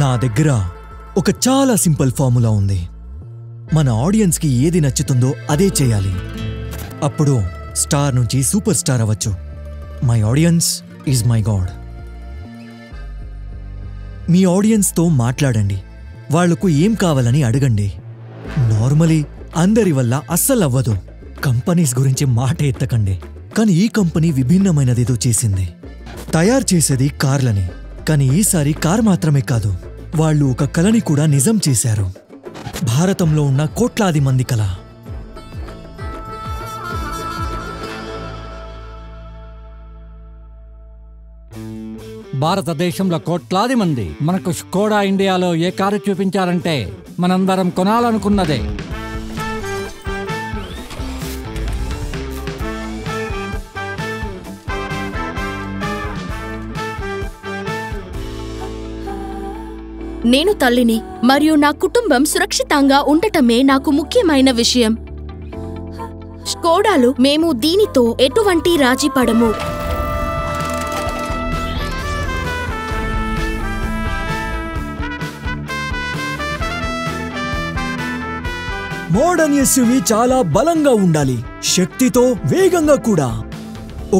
నా దగ్గర ఒక చాలా సింపుల్ ఫార్ములా ఉంది. మన ఆడియన్స్కి ఏది నచ్చుతుందో అదే చేయాలి. అప్పుడు స్టార్ నుంచి సూపర్ స్టార్ అవ్వచ్చు. My audience is my god. మీ ఆడియన్స్తో మాట్లాడండి. వాళ్లకు ఏం కావాలని అడగండి. నార్మలీ అందరి వల్ల అస్సలు అవ్వదు. కంపెనీస్ గురించి మాట ఎత్తకండి. కానీ ఈ కంపెనీ విభిన్నమైనదేదో చేసింది. తయారు చేసేది కార్లని. కానీ ఈసారి కార్ మాత్రమే కాదు, వాళ్ళు ఒక కలని కూడా నిజం చేశారు. భారతంలో ఉన్న కోట్లాది మంది కల. భారతదేశంలో కోట్లాది మంది మనకు స్కోడా ఇండియాలో ఏ కారు చూపించారంటే మనందరం కొనాలనుకున్నదే. నేను తల్లిని మరియు నా కుటుంబం సురక్షితంగా ఉండటమే నాకు ముఖ్యమైన విషయం. స్కోడాలు మేము దీనితో ఎటువంటి రాజీ పడము. మోడర్న్ ఎస్యూవీ చాలా బలంగా ఉండాలి, శక్తితో, వేగంగా కూడా.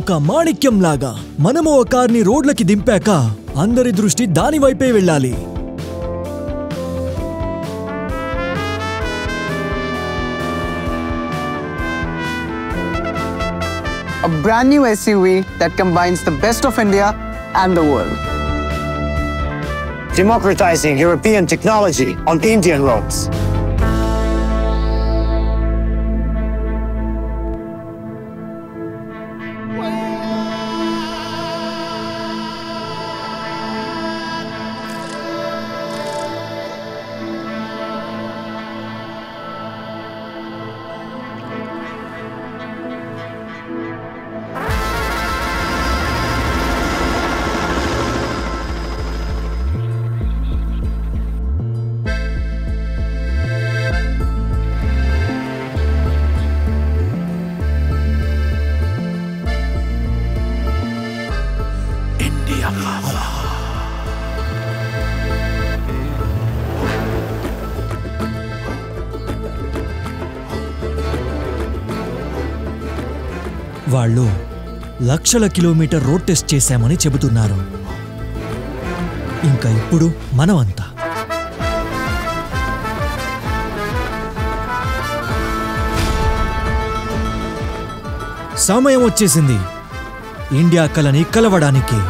ఒక మాణిక్యంలాగా మనము ఒక కార్ని రోడ్లకి దింపాక అందరి దృష్టి దానివైపే వెళ్ళాలి. A brand new SUV that combines the best of India and the world. Democratizing European technology on Indian roads. వాళ్ళు లక్షల కిలోమీటర్ రోడ్ టెస్ట్ చేశామని చెబుతున్నారు. ఇంకా ఇప్పుడు మనమంతా సమయం వచ్చేసింది ఇండియా కలని కలవడానికి.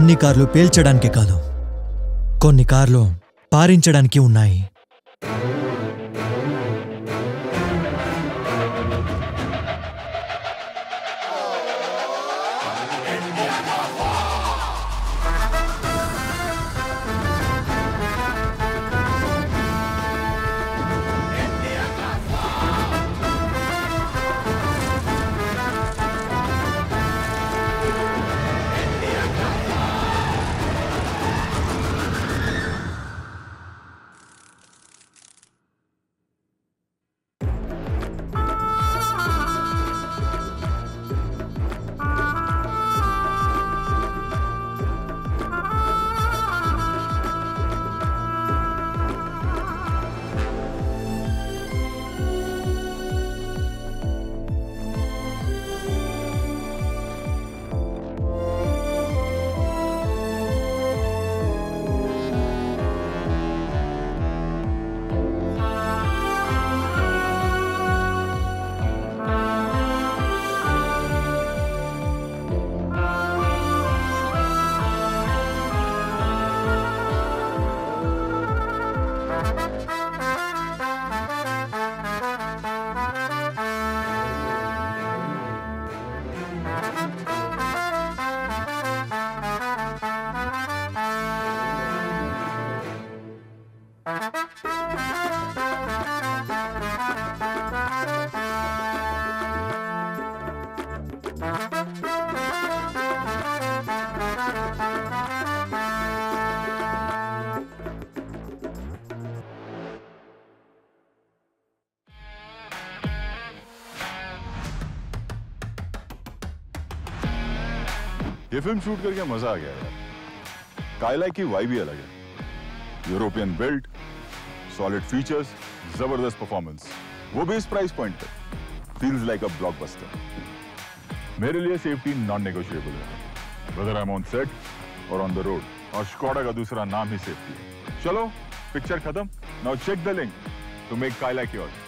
అన్ని కార్లు పేల్చడానికి కాదు, కొన్ని కార్లు పారించడానికి ఉన్నాయి. ये फिल्म शूट करके मजा आ गया यार। काइलाक की वाइब ही अलग है। यूरोपियन बिल्ड, सॉलिड फीचर्स, जबरदस्त परफॉर्मेंस, वो भी इस प्राइस पॉइंट पे। Feels like a blockbuster. मेरे लिए सेफ्टी नॉन नेगोशिएबल है, whether I am on set और ऑन द रोड। और स्कोडा का दूसरा नाम ही सेफ्टी है। चलो पिक्चर खत्म। Now check the link to make Kylaq yours.